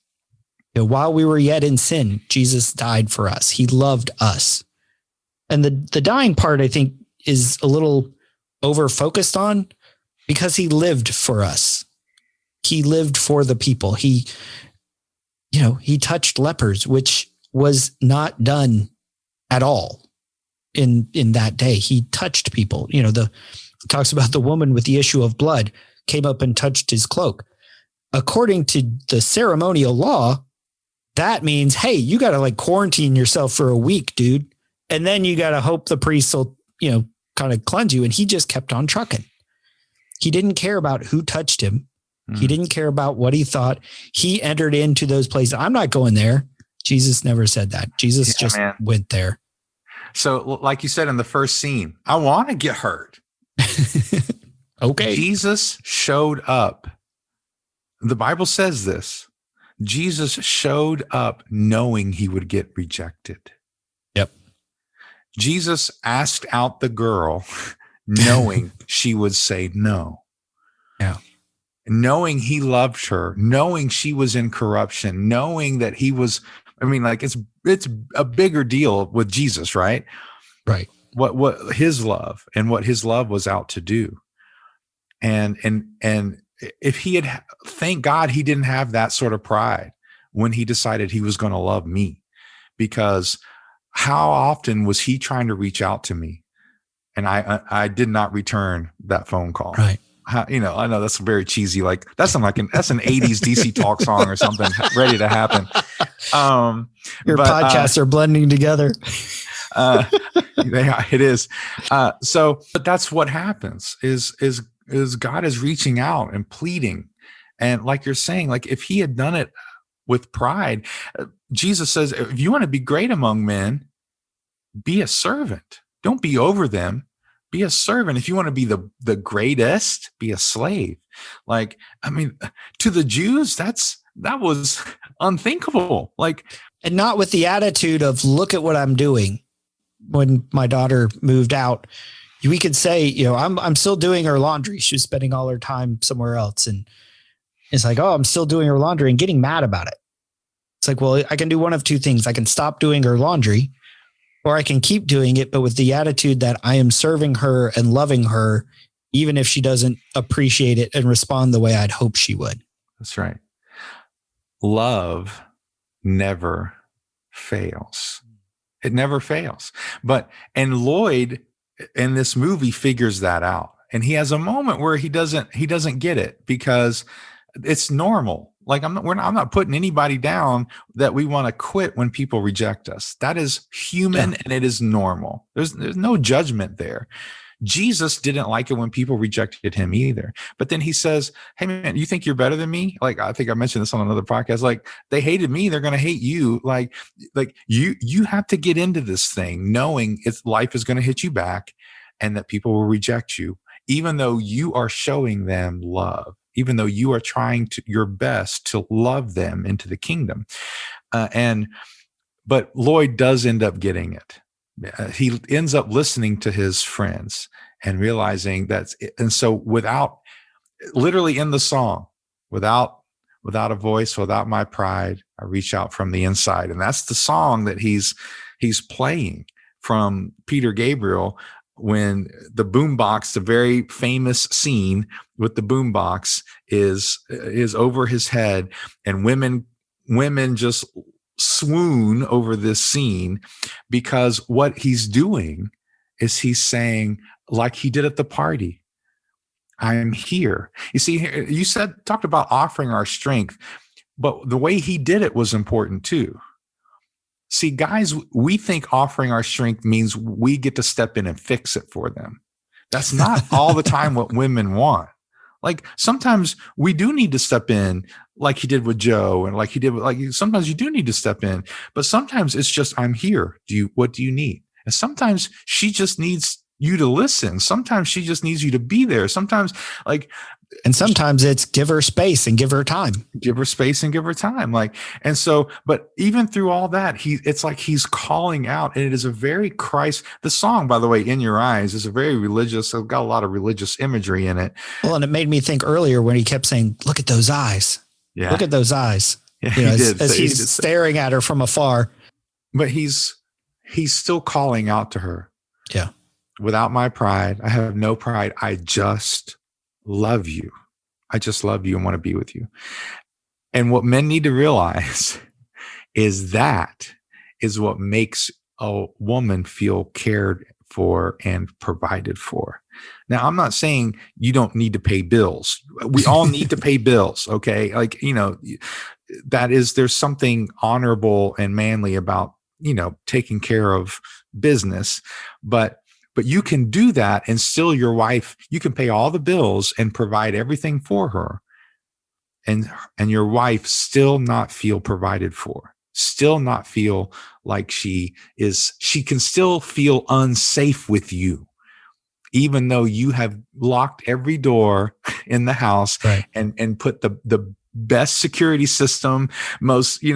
While we were yet in sin, Jesus died for us. He loved us. And the dying part, I think, is a little over focused on because he lived for us. He lived for the people. He touched lepers, which was not done at all in that day. He touched people. It talks about the woman with the issue of blood came up and touched his cloak. According to the ceremonial law, that means, hey, you got to quarantine yourself for a week, dude. And then you got to hope the priest will, kind of cleanse you. And he just kept on trucking. He didn't care about who touched him. He didn't care about what he thought. He entered into those places. I'm not going there. Jesus never said that. Jesus just went there. So like you said in the first scene, I want to get hurt. Okay. Jesus showed up. The Bible says this. Jesus showed up knowing he would get rejected. Yep. Jesus asked out the girl knowing she would say no. Yeah. Knowing he loved her, knowing she was in corruption, knowing that he was, it's a bigger deal with Jesus, right? Right. what his love and what his love was out to do. And if he had, thank God he didn't have that sort of pride when he decided he was going to love me, because how often was he trying to reach out to me and I did not return that phone call. Right. I know that's very cheesy. Like that's an 80s DC talk song or something ready to happen. Your podcasts are blending together. It is. But that's what happens is God is reaching out and pleading. And like you're saying, like if he had done it with pride, Jesus says, if you want to be great among men, be a servant. Don't be over them. Be a servant. If you want to be the greatest, be a slave. Like, I mean, to the Jews, that was unthinkable. Like, and not with the attitude of, look at what I'm doing. When my daughter moved out, we could say, I'm still doing her laundry. She was spending all her time somewhere else. And it's like, oh, I'm still doing her laundry, and getting mad about it. It's like, well, I can do one of two things. I can stop doing her laundry, or I can keep doing it, but with the attitude that I am serving her and loving her, even if she doesn't appreciate it and respond the way I'd hope she would. That's right. Love never fails. It never fails. And Lloyd in this movie figures that out. And he has a moment where he doesn't get it, because it's normal. Like I'm not putting anybody down that we want to quit when people reject us. That is human, and it is normal. There's no judgment there. Jesus didn't like it when people rejected him either. But then he says, hey man, you think you're better than me? Like, I think I mentioned this on another podcast. Like, they hated me, they're going to hate you. Like you have to get into this thing knowing life is going to hit you back, and that people will reject you, even though you are showing them love, even though you are trying your best to love them into the kingdom. But Lloyd does end up getting it. He ends up listening to his friends and realizing that's it. And so literally in the song, without a voice, without my pride, I reach out from the inside. And that's the song that he's playing from Peter Gabriel, when the boombox, the very famous scene with the boombox is over his head, and women just swoon over this scene, because what he's doing is he's saying, like he did at the party, I'm here. You see, you talked about offering our strength, but the way he did it was important too. See, guys, we think offering our strength means we get to step in and fix it for them. That's not all the time what women want. Like, sometimes we do need to step in, like he did with Joe, and like he did with, sometimes you do need to step in, but sometimes it's just, I'm here. What do you need? And sometimes she just needs you to listen. Sometimes she just needs you to be there. Sometimes and sometimes it's give her space and give her time. Give her space and give her time. But even through all that, it's like he's calling out, and it is a very the song, by the way, In Your Eyes, is a very religious, it's got a lot of religious imagery in it. Well, and it made me think earlier when he kept saying, look at those eyes. Yeah. Look at those eyes. Yeah, as he's staring at her from afar. But he's still calling out to her. Yeah. Without my pride, I have no pride. I just love you. I just love you and want to be with you. And what men need to realize is that is what makes a woman feel cared for and provided for. Now, I'm not saying you don't need to pay bills. We all need to pay bills. Okay. There's something honorable and manly about, taking care of business, but you can do that, and still your wife, you can pay all the bills and provide everything for her, and your wife still not feel provided for, still not feel like she can still feel unsafe with you, even though you have locked every door in the house, right, and put the best security system, most, you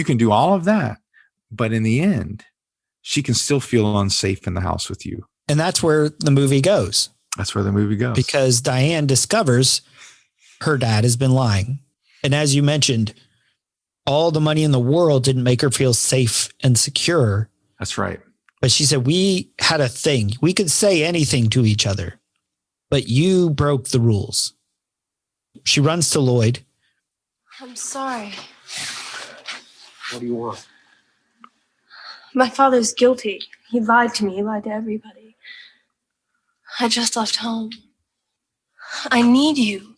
can do all of that, but in the end, she can still feel unsafe in the house with you. And that's where the movie goes. That's where the movie goes. Because Diane discovers her dad has been lying. And as you mentioned, all the money in the world didn't make her feel safe and secure. That's right. But she said, we had a thing. We could say anything to each other, but you broke the rules. She runs to Lloyd. I'm sorry. What do you want? My father's guilty. He lied to me. He lied to everybody. I just left home. I need you.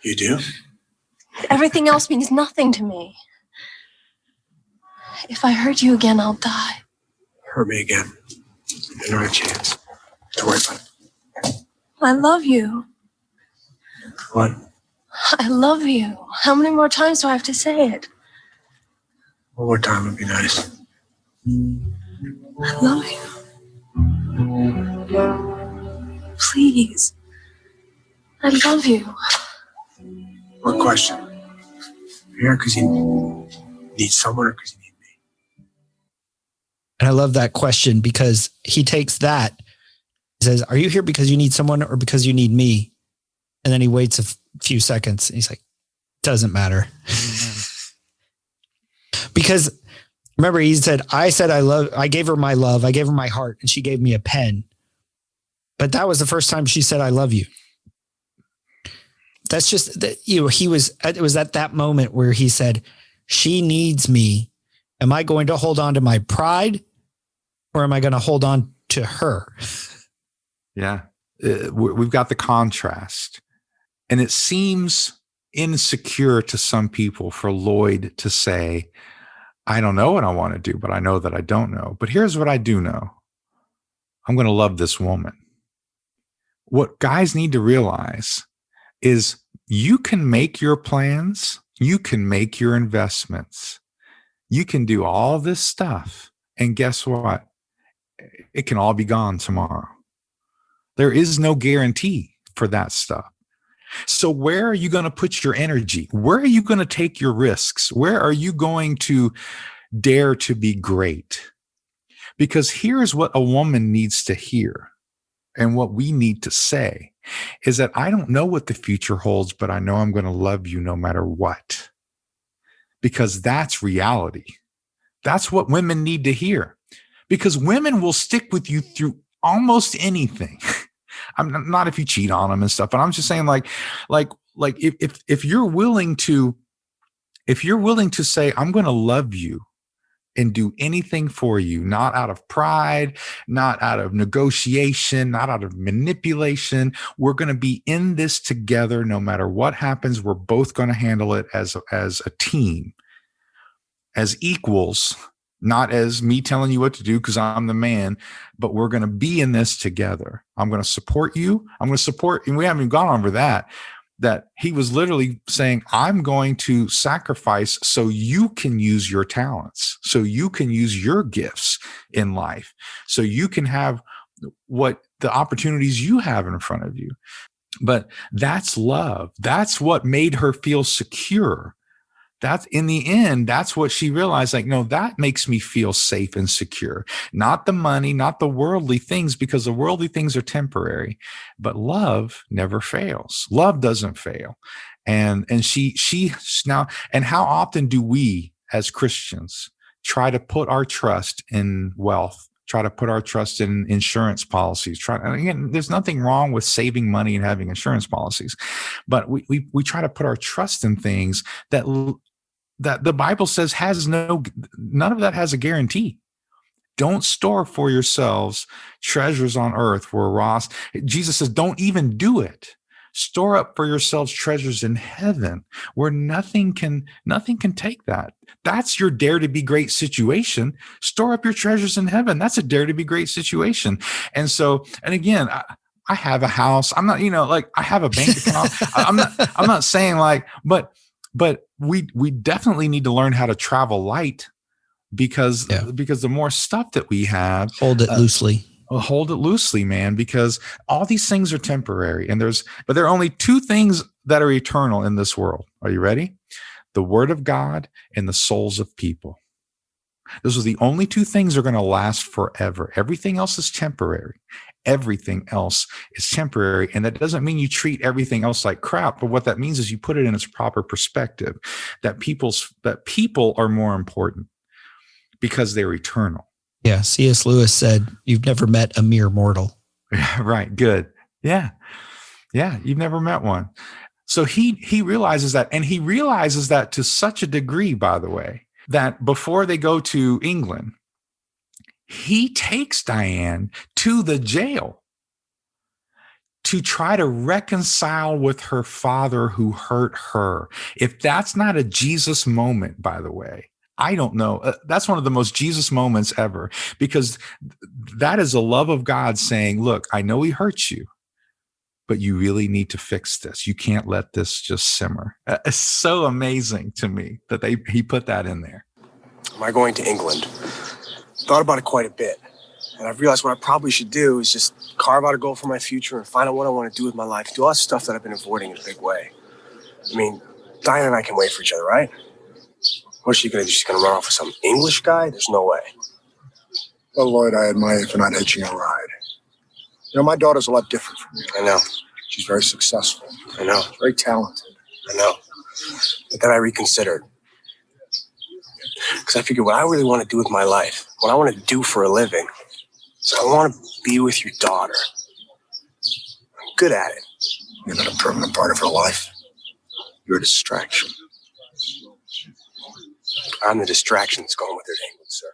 You do? Everything else means nothing to me. If I hurt you again, I'll die. Hurt me again. Another chance. Don't worry about it. I love you. What? I love you. How many more times do I have to say it? One more time would be nice. I love you. Please. I love you. One question. You're here because you need someone or because you need me? And I love that question because he takes that. He says, are you here because you need someone or because you need me? And then he waits a few seconds and he's like, doesn't matter. Because remember, he said, I gave her my love. I gave her my heart and she gave me a pen. But that was the first time she said, I love you. That's just that, it was at that moment where he said, she needs me. Am I going to hold on to my pride or am I going to hold on to her? Yeah. We've got the contrast. And it seems insecure to some people for Lloyd to say, I don't know what I want to do, but I know that I don't know. But here's what I do know. I'm going to love this woman. What guys need to realize is you can make your plans. You can make your investments. You can do all this stuff. And guess what? It can all be gone tomorrow. There is no guarantee for that stuff. So where are you going to put your energy? Where are you going to take your risks? Where are you going to dare to be great? Because here's what a woman needs to hear and what we need to say is that I don't know what the future holds, but I know I'm going to love you no matter what. Because that's reality. That's what women need to hear. Because women will stick with you through almost anything. I'm not if you cheat on them and stuff, but I'm just saying like if you're willing to say, I'm going to love you and do anything for you, not out of pride, not out of negotiation, not out of manipulation. We're going to be in this together. No matter what happens, we're both going to handle it as a team, as equals, not as me telling you what to do because I'm the man, but we're going to be in this together. I'm going to support you. I'm going to support, and we haven't even gone over that he was literally saying, I'm going to sacrifice so you can use your talents, so you can use your gifts in life, so you can have what the opportunities you have in front of you. But that's love. That's what made her feel secure. That's in the end, that's what she realized. Like, no, that makes me feel safe and secure. Not the money, not the worldly things, because the worldly things are temporary, but love never fails. Love doesn't fail. And she now, and how often do we as Christians try to put our trust in wealth, try to put our trust in insurance policies? And again, there's nothing wrong with saving money and having insurance policies, but we try to put our trust in things that the Bible says none of that has a guarantee. Don't store for yourselves treasures on earth where Jesus says, don't even do it. Store up for yourselves treasures in heaven where nothing can take that. That's your dare to be great situation. Store up your treasures in heaven. That's a dare to be great situation. And so, and again, I have a house. I'm not, I have a bank account. I'm not saying but we definitely need to learn how to travel light because the more stuff that we have, hold it loosely, man, because all these things are temporary but there are only two things that are eternal in this world. Are you ready? The word of God and the souls of people. Those are the only two things that are going to last forever. Everything else is temporary. Everything else is temporary. And that doesn't mean you treat everything else like crap. But what that means is you put it in its proper perspective, that people are more important because they're eternal. Yeah. C.S. Lewis said, "You've never met a mere mortal." Right. Good. Yeah. Yeah. You've never met one. So he realizes that, and he realizes that to such a degree, by the way, that before they go to England, he takes Diane to the jail to try to reconcile with her father who hurt her. If that's not a Jesus moment, by the way, I don't know. That's one of the most Jesus moments ever, because that is the love of God saying, look, I know he hurt you, but you really need to fix this. You can't let this just simmer. It's so amazing to me that he put that in there. Am I going to England? Thought about it quite a bit. And I've realized what I probably should do is just carve out a goal for my future and find out what I want to do with my life. Do all that stuff that I've been avoiding in a big way. I mean, Diane and I can wait for each other, right? What's she going to do? She's going to run off with some English guy? There's no way. Well, Lloyd, I admire you for not hitching a ride. You know, my daughter's a lot different from you. I know. She's very successful. I know. Very talented. I know. But then I reconsidered. Because I figured what I really want to do with my life, what I want to do for a living, is I want to be with your daughter. I'm good at it. You're not a permanent part of her life. You're a distraction. I'm the distraction that's going with her to England, sir.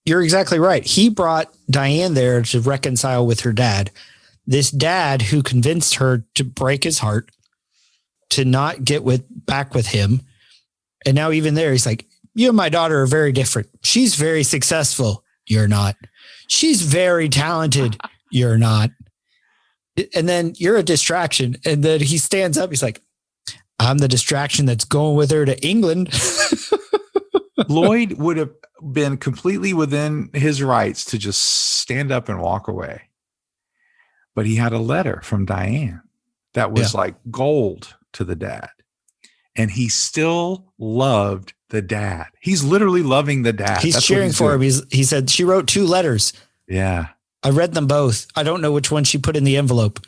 You're exactly right. He brought Diane there to reconcile with her dad. This dad who convinced her to break his heart, to not get back with him. And now even there, he's like, you and my daughter are very different. She's very successful. You're not. She's very talented. You're not. And then you're a distraction. And then he stands up. He's like, I'm the distraction that's going with her to England. Lloyd would have been completely within his rights to just stand up and walk away. But he had a letter from Diane that was like gold to the dad. And he still loved the dad. He's literally loving the dad. He's cheering for him. He said, she wrote 2 letters. Yeah. I read them both. I don't know which one she put in the envelope.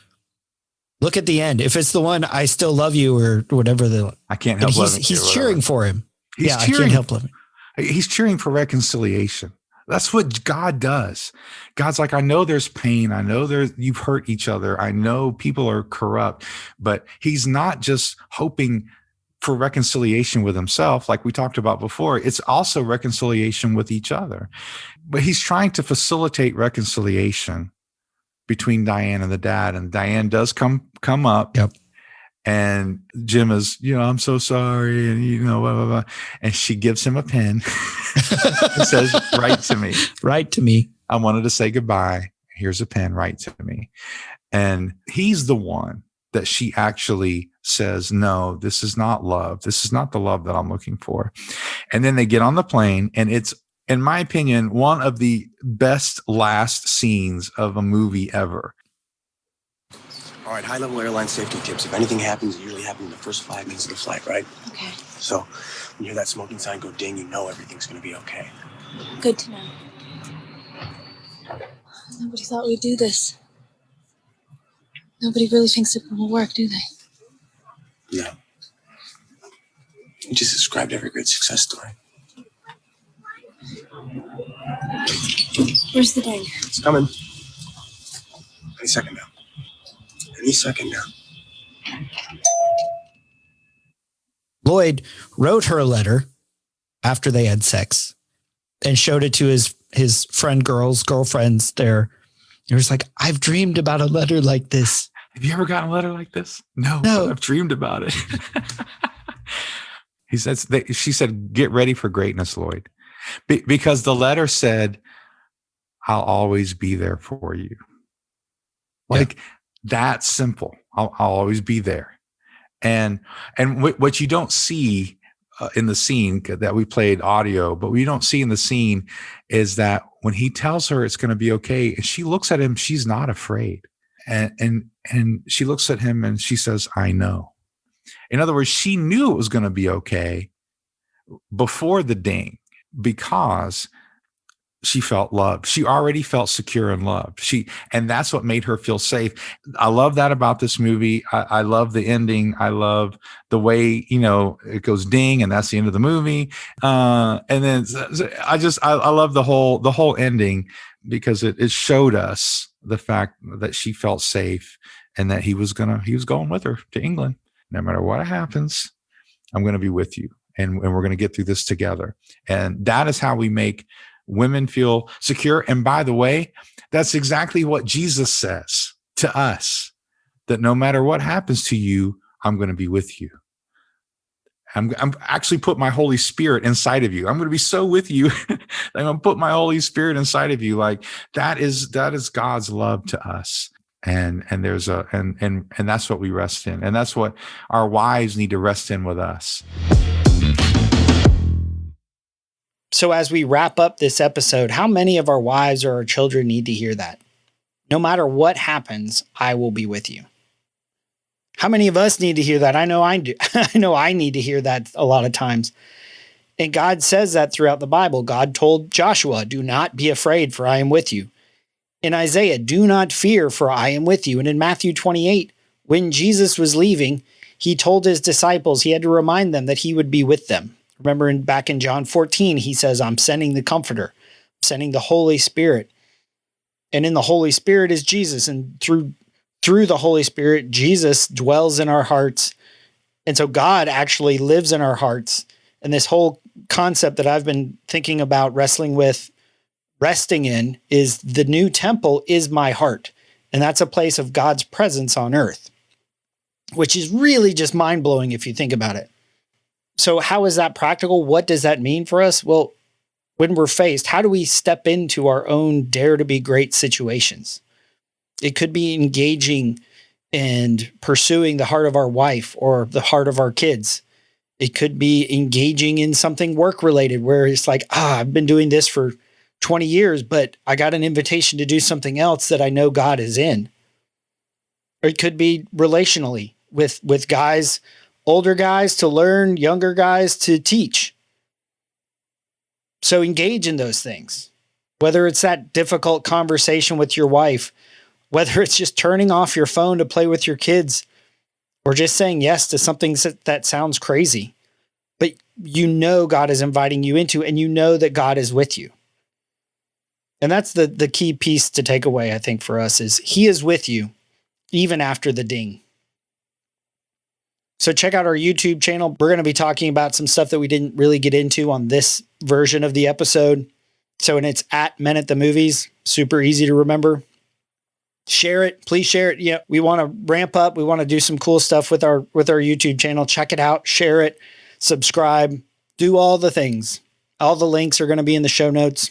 Look at the end. If it's the one, I still love you, or whatever. I can't help loving He's cheering for him. He's cheering. I can't help loving. He's cheering for reconciliation. That's what God does. God's like, I know there's pain. I know you've hurt each other. I know people are corrupt, but he's not just hoping for reconciliation with himself, like we talked about before. It's also reconciliation with each other. But he's trying to facilitate reconciliation between Diane and the dad. And Diane does come up. Yep. And Jim is, I'm so sorry. And, blah, blah, blah. And she gives him a pen and says, write to me. Write to me. I wanted to say goodbye. Here's a pen. Write to me. And he's the one that she actually says, no, this is not love. This is not the love that I'm looking for. And then they get on the plane, and it's, in my opinion, one of the best last scenes of a movie ever. All right, high-level airline safety tips. If anything happens, it usually happens in the first 5 minutes of the flight, right? Okay. So when you hear that smoking sign go ding, you know everything's going to be okay. Good to know. Nobody thought we'd do this. Nobody really thinks it will work, do they? No. You just described every great success story. Where's the ding? It's coming. Any second now. Any second now. Lloyd wrote her a letter after they had sex and showed it to his girlfriends there. He was like, I've dreamed about a letter like this. Have you ever gotten a letter like this? No. I've dreamed about it. She said, get ready for greatness, Lloyd. Because the letter said, I'll always be there for you. That simple. I'll always be there. And what you don't see in the scene that we played audio, but what you don't see in the scene is that when he tells her it's going to be okay, and she looks at him, she's not afraid. And she looks at him and she says, I know. In other words, she knew it was going to be okay before the ding, because she felt loved. She already felt secure and loved. And that's what made her feel safe. I love that about this movie. I love the ending. I love the way, it goes ding, and that's the end of the movie. And then I love the whole ending, because it showed us the fact that she felt safe, and that he was going with her to England. No matter what happens, I'm going to be with you, and we're going to get through this together. And that is how we make women feel secure. And by the way, that's exactly what Jesus says to us, that no matter what happens to you, I'm going to be with you. I'm actually put my Holy Spirit inside of you. I'm going to be so with you. I'm going to put my Holy Spirit inside of you. Like that is God's love to us. And there's and that's what we rest in. And that's what our wives need to rest in with us. So as we wrap up this episode, how many of our wives or our children need to hear that? No matter what happens, I will be with you. How many of us need to hear that? I know I do. I know I need to hear that a lot of times. And God says that throughout the Bible. God told Joshua, do not be afraid, for I am with you. In Isaiah, do not fear, for I am with you. And in Matthew 28, when Jesus was leaving, he told his disciples, he had to remind them that he would be with them. Remember back in John 14, he says, I'm sending the Comforter, I'm sending the Holy Spirit. And in the Holy Spirit is Jesus. And through the Holy Spirit, Jesus dwells in our hearts. And so God actually lives in our hearts. And this whole concept that I've been thinking about resting in is the new temple is my heart. And that's a place of God's presence on earth, which is really just mind-blowing if you think about it. So how is that practical? What does that mean for us? Well, when we're faced, how do we step into our own dare to be great situations? It could be engaging and pursuing the heart of our wife or the heart of our kids. It could be engaging in something work-related where it's like, I've been doing this for 20 years, but I got an invitation to do something else that I know God is in. Or it could be relationally with guys, older guys to learn, younger guys to teach. So engage in those things, whether it's that difficult conversation with your wife, whether it's just turning off your phone to play with your kids, or just saying yes to something that sounds crazy, but God is inviting you into, and that God is with you. And that's the key piece to take away, I think, for us is he is with you even after the ding. So check out our YouTube channel. We're going to be talking about some stuff that we didn't really get into on this version of the episode. And it's at Men at the Movies. Super easy to remember. Share it. Please share it. Yeah, we want to ramp up. We want to do some cool stuff with our YouTube channel. Check it out. Share it. Subscribe. Do all the things. All the links are going to be in the show notes.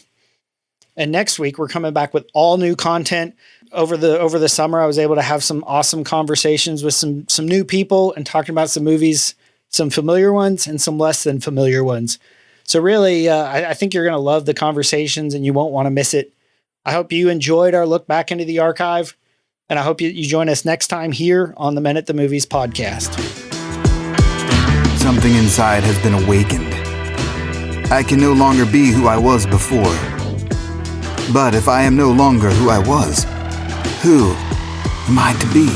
And next week, we're coming back with all new content. Over the summer, I was able to have some awesome conversations with some new people and talking about some movies, some familiar ones and some less than familiar ones. So really, I think you're going to love the conversations and you won't want to miss it. I hope you enjoyed our look back into the archive, and I hope you join us next time here on the Men at the Movies podcast. Something inside has been awakened. I can no longer be who I was before. But if I am no longer who I was, who am I to be?